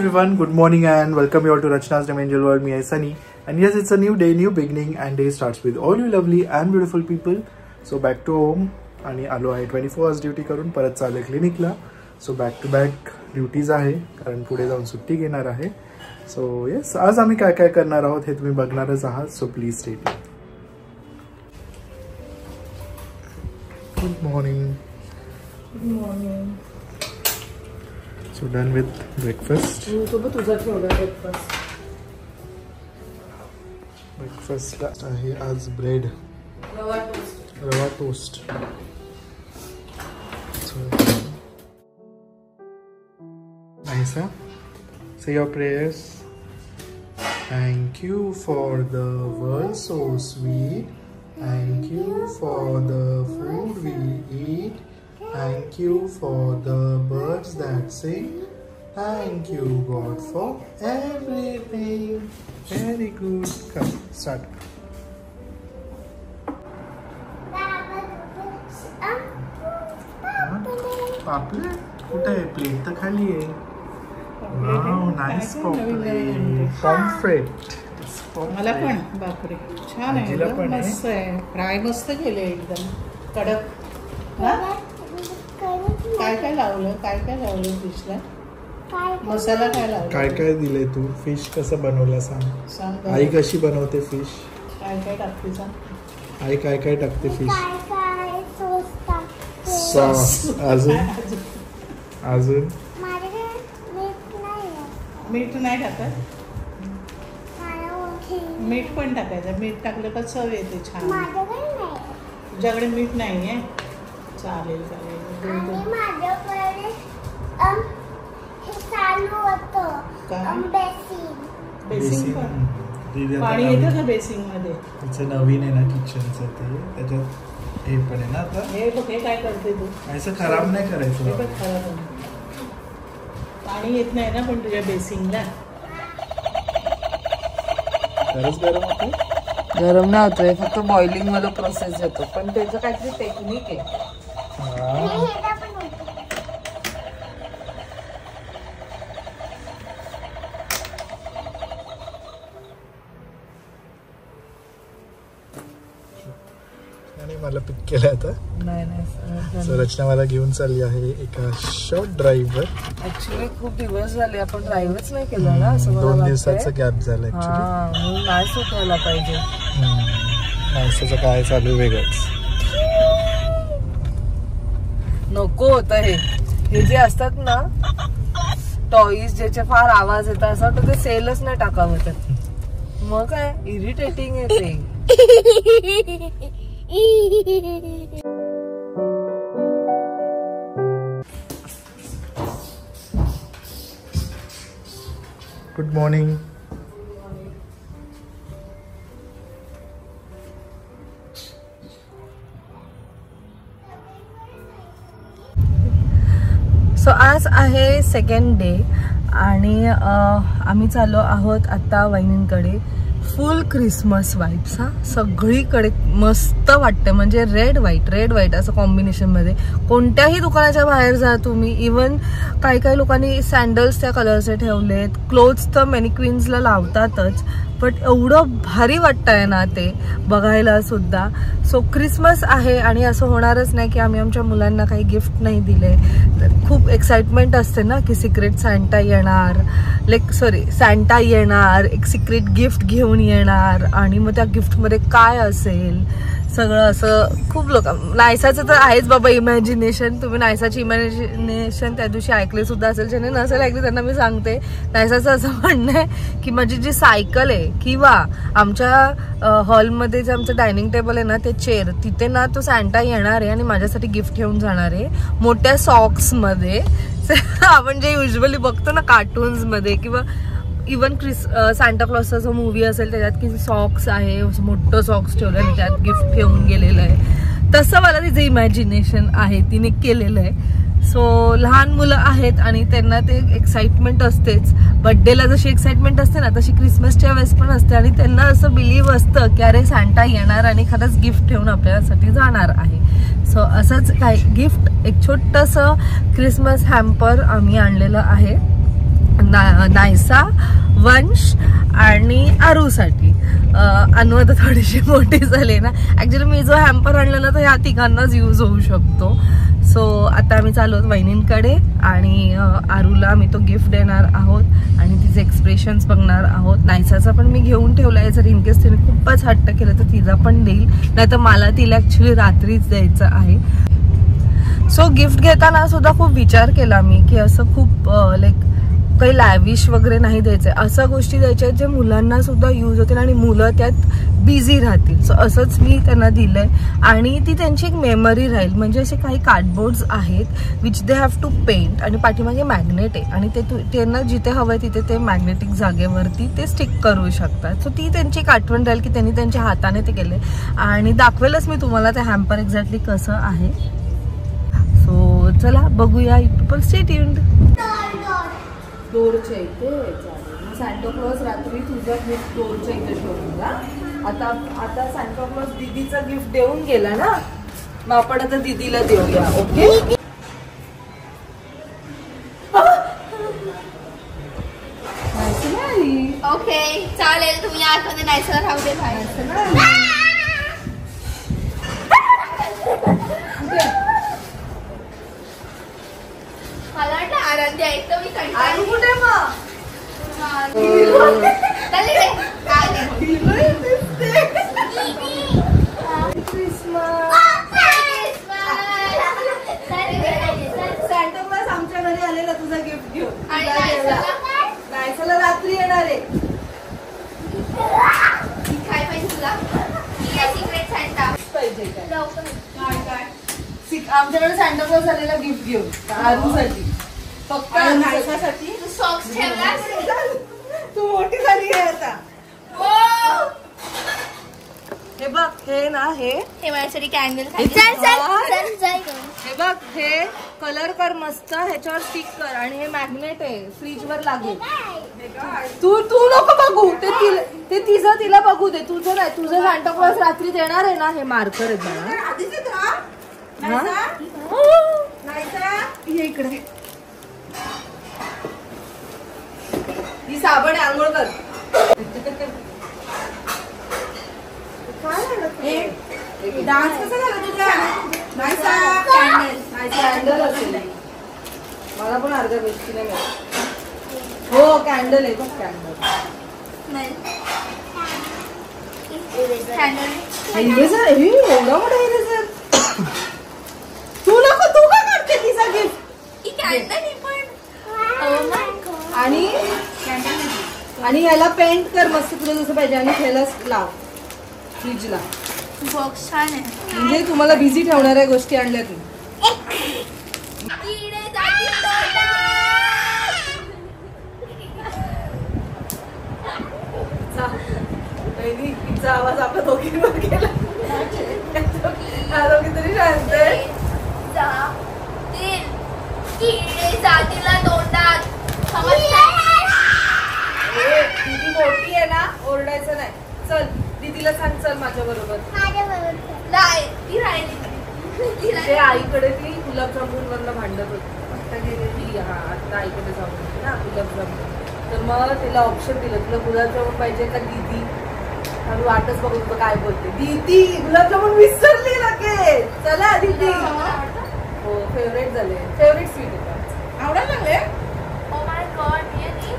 everyone, good morning and welcome you all to Rachna's Dream Angel World. Me, Sunny, and yes, it's a new day, new beginning, and day starts with all you lovely and beautiful people. So back to home आणि आलो आहे 24 hours duty करून परत चालले क्लिनिकला. So back to back duties आहे कारण पुढे जाऊन सुट्टी घेणार आहे. सो येस, आज आम्ही काय काय करणार आहोत हे तुम्ही बघणारच आहात. So please stay tuned. Good morning. Good morning. So done with breakfast. Breakfast आहे आज ब्रेड, रवा toast. Nice, huh? Say your prayers. Thank you for the world so sweet. Thank you for the food we eat. Thank you for the birds that sing. Thank you, God, for everything. Very good. Come, start. पापलेट कुठे आहे? Plate तर खाली आहे. Wow, nice पापलेट. Pomfret. मला पण बापरे छान आहे, मस्त आहे. फ्राय मस्त केले एकदम कडक. काय काय लावलं फिशला? मसाला काय लावला? काय काय दिले तू? फिश कसं बनवलं सांग. आई कशी बनवते फिश? काय काय टाकते सांग. आई काय काय टाकते फिश? सॉस. अजून मीठ नाही टाकत. मीठ पण टाकायचं. मीठ टाकलं का चव येते छान. तुझ्याकडे मीठ नाही आहे? चालेल. बेसिंग पाणी येतं का बेसिंग मध्ये? तिचं नवीन आहे ना किचनचं, ते त्याच्यात हे पण आहे ना. आता हे बघ, हे काय करते तू? असं खराब नाही करायचं. खराब पाणी येत नाही ना पण तुझ्या बेसिंगला. खरंच गरम होतं? गरम नाही होतोय, फक्त बॉइलिंग मध्ये प्रोसेस येतो. पण त्याचं काहीतरी टेक्निक आहे. मला पिक केलं आता. नाही. सो रचना मला घेऊन चालली आहे एका शॉर्ट ड्राईव्हवर. ऍक्च्युली खूप दिवस झाले आपण ड्राईव्हच नाही केला ना. असं 2 दिवसाचा गॅप झाला ऍक्च्युली. म्हणून नाही सुटायला पाहिजे. नाश्त्याचं काय चालू वेगळंच नको होतं. हे जे असतात ना टॉईज ज्याचे फार आवाज येतात, असं वाटतं ते सेलच नाही टाकावं. तर मग काय इरिटेटिंग आहे ते. Good morning. सो आज आहे सेकंड डे आणि आम्ही चाललो आहोत आता वहिनींकडे. फुल क्रिसमस वाईब्स. सगळीकडे मस्त वाटतं. म्हणजे रेड व्हाईट असं कॉम्बिनेशनमध्ये. कोणत्याही दुकानाच्या बाहेर जा तुम्ही. इवन काही लोकांनी सँडल्स त्या कलरचे ठेवलेत. क्लोथ्स तर मॅनिक्विन्सला लावतातच, बट एवढं भारी वाटतंय ना ते बघायला सुद्धा. सो क्रिसमस आहे आणि असं होणारच नाही की आम्ही आमच्या मुलांना काही गिफ्ट नाही दिले. खूप एक्साइटमेंट असते ना की सिक्रेट सँटा येणार, सँटा येणार, एक सिक्रेट गिफ्ट घेऊन येणार आणि मग त्या गिफ्टमध्ये काय असेल सगळं असं. खूप लोक नायसाचं तर आहेच बाबा इमॅजिनेशन. तुम्ही नायसाची इमॅजिनेशन त्या दिवशी ऐकले सुद्धा असेल. ज्याने नसेल ऐकले त्यांना मी सांगते, नायसाचं असं म्हणणं आहे की माझी जी सायकल आहे किंवा आमच्या हॉलमध्ये जे आमचं डायनिंग टेबल आहे ना, ते चेअर, तिथे ना तो सँटा येणार आहे आणि माझ्यासाठी गिफ्ट घेऊन जाणार आहे मोठ्या सॉक्समध्ये. आपण जे युजली बघतो ना कार्टून्समध्ये किंवा इवन सांता क्लॉसचा जो मूवी असेल त्याच्यात की सॉक्स आहे, मोठं सॉक्स ठेवलं आणि त्यात गिफ्ट ठेवून गेलेलं आहे, तसं मला तिचं इमॅजिनेशन आहे, तिने केलेलं आहे. सो लहान मुलं आहेत आणि त्यांना ते एक्साइटमेंट असतेच. बर्थडेला जशी एक्साइटमेंट असते ना तशी क्रिसमसच्या वेळेस पण असते आणि त्यांना असं बिलीव्ह असतं की अरे सांता येणार आणि खरंच गिफ्ट ठेवून आपल्यासाठी जाणार आहे. सो असंच काय गिफ्ट, एक छोटंसं क्रिसमस हॅम्पर आम्ही आणलेलं आहे नायसा, वंश आणि आरूसाठी. अनु आता थोडीशी मोठी झाली ना. ऍक्च्युली मी जो हॅम्पर आणला ना तो ह्या तिघांनाच यूज होऊ शकतो. सो आता आम्ही चालू आहोत वहिनींकडे आणि आरूला आम्ही तो गिफ्ट देणार आहोत आणि तिचे एक्सप्रेशन्स बघणार आहोत. नायसाचा पण मी घेऊन ठेवला आहे, जर इनकेस तिने खूपच हट्ट केलं तर तिचा पण देईल, नाही तर मला तिला ऍक्च्युली रात्रीच द्यायचं आहे. सो गिफ्ट घेताना सुद्धा खूप विचार केला मी की असं खूप लाईक काही लॅविश वगैरे नाही द्यायचंय, अशा गोष्टी द्यायच्या जे मुलांना सुद्धा यूज होतील आणि मुलं त्यात बिझी राहतील. सो असंच मी त्यांना दिलंय आणि ती त्यांची एक मेमरी राहील. म्हणजे असे काही कार्डबोर्ड्स आहेत which they have to paint आणि पाठीमागे मॅग्नेट आहे आणि ते त्यांना जिथे हवंय तिथे ते मॅग्नेटिक जागेवरती ते स्टिक करू शकतात. सो ती त्यांची एक आठवण राहील की त्यांनी त्यांच्या हाताने ते केले आणि दाखवेलच मी तुम्हाला ते हॅम्पर एक्झॅक्टली कसं आहे. सो चला बघूया. People stay tuned. डोरच्या इथे चालेल. सॅन्टा क्लॉज रात्री तुझा गिफ्ट डोरच्या इथे ठेवला. आता सॅन्टा क्लॉज दीदीचं गिफ्ट देऊन गेला ना, मग आपण आता दीदीला देऊया. ओके ओके चालेल. तुम्ही आतमध्ये नायसला राहू दे. मला वाटलं आराध्य ऐकतो मी आरू कुठे मग? सॅन्टा क्लॉज आमच्या घरी आलेला तुझा गिफ्ट घेऊन. नायसाला रात्री येणार आहे. काय पाहिजे तुला? सिक्रेट सॅन्टा पाहिजे काय? आमच्याकडे सॅन्टा क्लॉज आलेला गिफ्ट घेऊन आरूसाठी, फक्त नायसासाठी. तू सॉक्स ठेवलास? तू मोठी झाली आहे आता. हे बघ हे ना हे माझ्यासाठी कॅन्डल. हे बघ हे कलर कर मस्त, ह्याच्यावर स्टिक कर आणि हे मॅग्नेट आहे फ्रीज वर लागेल. तू नको बघू ते तिचं तिला बघू दे, तुझं नाही. तुझं सॅन्टा क्लॉज रात्री देणार आहे ना. हे मार्कर आहेत बघा. ये इकडे. ही साबण आंघोळ कर. डान्स कसा झाला तुझा? कॅन्डल असेल. मला पण अर्ध्या गोष्टीने मिळालं. हो कॅन्डल आहे बघ. इरेझर एवढा मोठा इरेझर. तू का काढते तिचा गिफ्ट? आणि याला पेंट कर मस्त तुला जसं पाहिजे आणि ह्याला लाव फ्रीजला. बॉक्स छान आहे. म्हणजे तुम्हाला बिझी ठेवणाऱ्या गोष्टी आणल्या तू. तिचा आवाज आपल्या दोघींवर गेला. दोघीतरी शांतय. जातीला तोंडात दीदी मोठी आहे ना, ओरडायचं नाही. चल दीदीला सांग चल माझ्या बरोबर. ते आईकडे ती गुलाबजामुन वरनं भांडत होती. आता गेलेली आता आईकडे जाऊन होती ना गुलाबजामुन. तर मग तिला ऑप्शन दिलं तुला गुलाबजामुन पाहिजे का दीदी. आणि वाटच बघून तो काय बोलते. दीदी गुलाबजामुन विसरली लगेच. चला दीदी. हो फेवरेट झाले. फेवरेट स्वीट आहे. आवडायला लागले.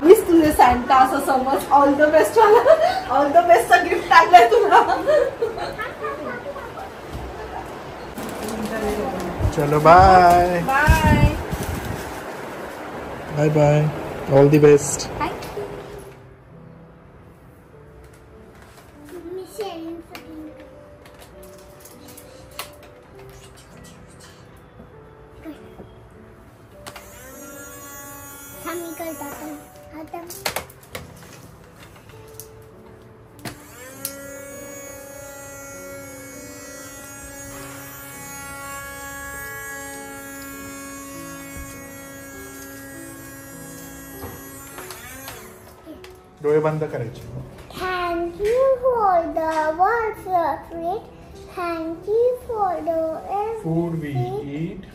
मीच तुझे सॅन्टा असं समज. ऑल द बेस्ट वाला. ऑल द बेस्टचा गिफ्ट आणलाय तुला. चलो bye bye bye bye. All the best. डोळे बंद करायचे. Thank you for the words of it. Thank you for the food we eat.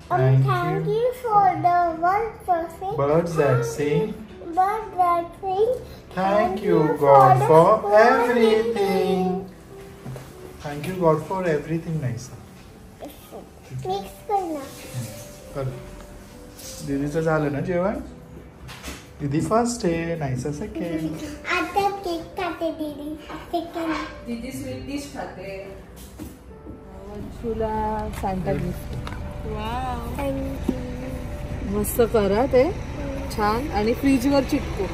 Thank Thank you. you for the one person. Birds that sing. Birds that sing. Thank you, God, for everything. Thank you, God, for everything. Nice. Mix करना. कर. दीदीचं झालं ना जेवण? दीदी first आहे, नाहीसा second. आता cake खाते दीदी. सेकंड. दीदी स्वीट डिश खाते. वंशूला सांता गिफ्ट. Thank you. मस्त करा ते छान आणि फ्रीजवर चिटकू.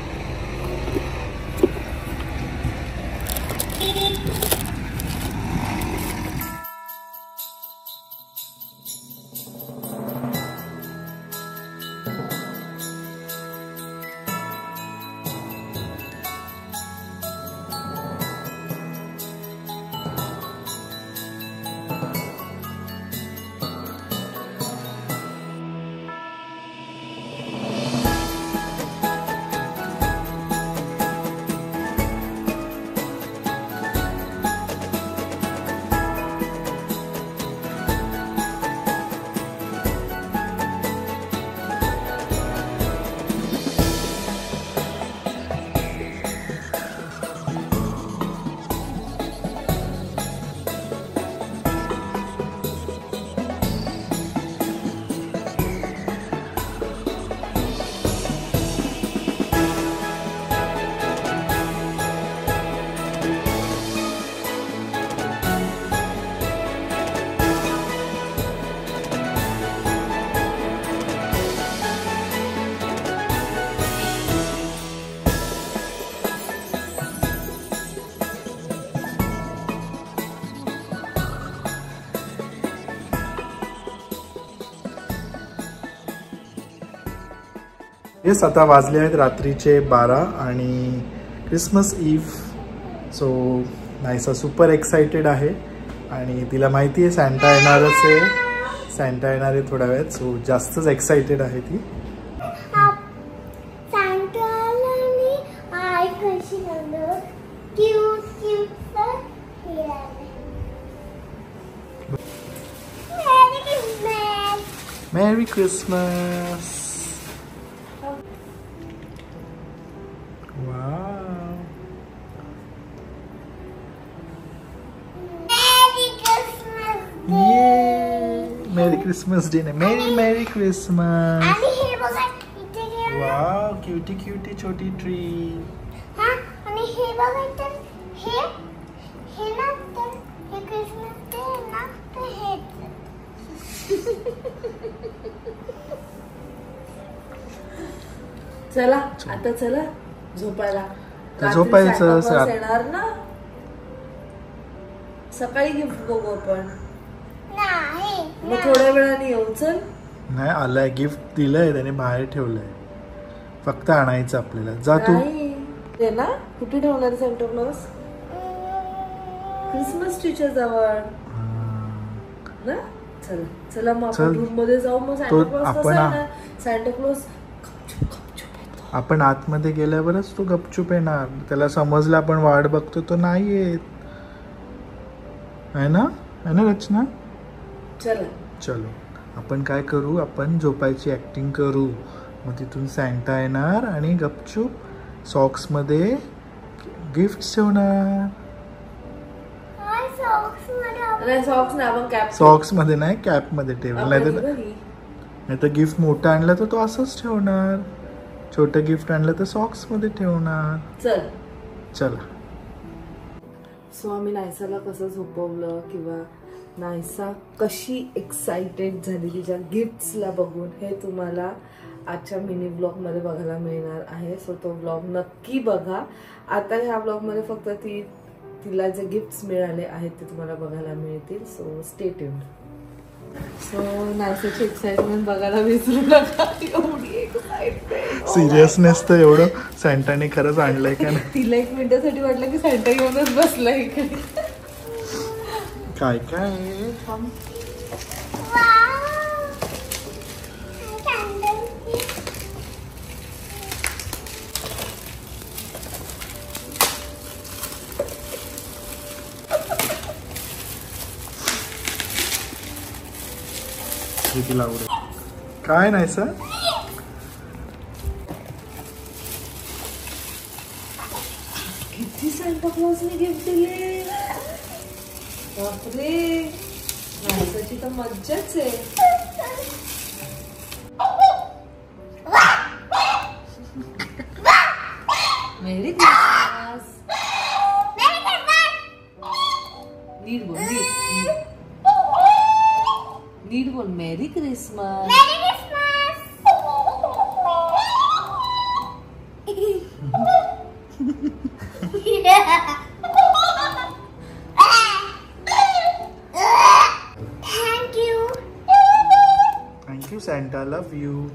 येस, आता वाजले आहेत रात्रीचे 12 आणि क्रिसमस ईव्ह. सो नाहीसा सुपर एक्साइटेड आहे आणि तिला माहिती आहे सॅन्टा येणारच आहे. सॅन्टा येणार आहे थोड्या वेळात. सो जास्तच एक्साइटेड आहे ती. सांतालानी आय कशी नंबर क्यूट क्यूट सर हिरा. Merry christmas. Merry christmas day ने मेरी क्रिसमस. आणि हे बघा इथे घे. वाव, क्यूटी क्यूटी छोटी ट्री. हा, आणि हे बघा तर हे ना तर हे क्रिसमस डे ना तर हे. चला आता चला झोपायला. झोपायचं येणार ना सकाळी गिफ्ट बघू आपण. नाही मग थोड्या वेळाने येऊ. चल. नाही आलाय, गिफ्ट दिलंय त्याने, बाहेर ठेवलंय, फक्त आणायचं आपल्याला. जा तू. ते ना कुठे ठेवणार सेंटर क्लॉज? क्रिसमस ट्रीच्या जवळ ना. चला चला मग आपण रूम मध्ये जाऊ. मग सॅन्टा क्लॉज कसा येणार? सॅन्टा क्लॉज आपण आतमध्ये गेल्यावरच तो गपचूप येणार. त्याला समजलं आपण वाट बघतो तो नाही येत. आहे ना रचना? चला चलो आपण काय करू, आपण झोपायची ऍक्टिंग करू. मग तिथून सॅन्टा येणार आणि गपचूप सॉक्स मध्ये गिफ्ट ठेवणार. सॉक्स मध्ये नाही, कॅप मध्ये ठेवणार. नाही तर गिफ्ट मोठं आणलं तर तो असंच ठेवणार. छोटं गिफ्ट आणलं तर सॉक्स मध्ये ठेवणार. चला. सो आम्ही नायसाला कसं झोपवलं किंवा नायसा कशी एक्साइटेड झाली तिच्या गिफ्ट्सला बघून हे तुम्हाला आजच्या मिनी ब्लॉग मध्ये बघायला मिळणार आहे. सो तो ब्लॉग नक्की बघा. आता ह्या ब्लॉग मध्ये फक्त तिला जे गिफ्ट्स मिळाले आहेत ते तुम्हाला बघायला मिळतील. So stay tuned. सो नायसाची एक्साइटमेंट बघायला विसरू नका. एवढी एक्साइटमेंट, सिरियसनेस तर एवढं सॅन्टाने खरंच आणलंय का नाही. तिला 1 मिनिटासाठी वाटलं की सॅन्टा येऊनच बसलाय इकडे. काय तिला आवडेल. काय नाही सर किती सांता क्लॉजने गिफ्ट दिले बापरे नायसाची तर मज्जाच आहे मेरी क्रिसमस नीट बोल नीट बोल merry Christmas thank you Santa love you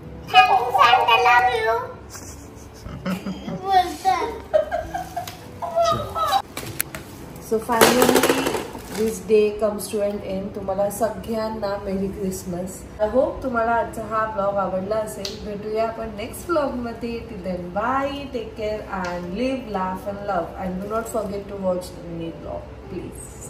so finally this day comes to an end तुम्हाला सगळ्यांना मेरी क्रिसमस आय होप तुम्हाला आजचा हा ब्लॉग आवडला असेल भेटूया आपण नेक्स्ट ब्लॉगमध्ये till then bye take care and live laugh and love and do not forget to watch the new blog please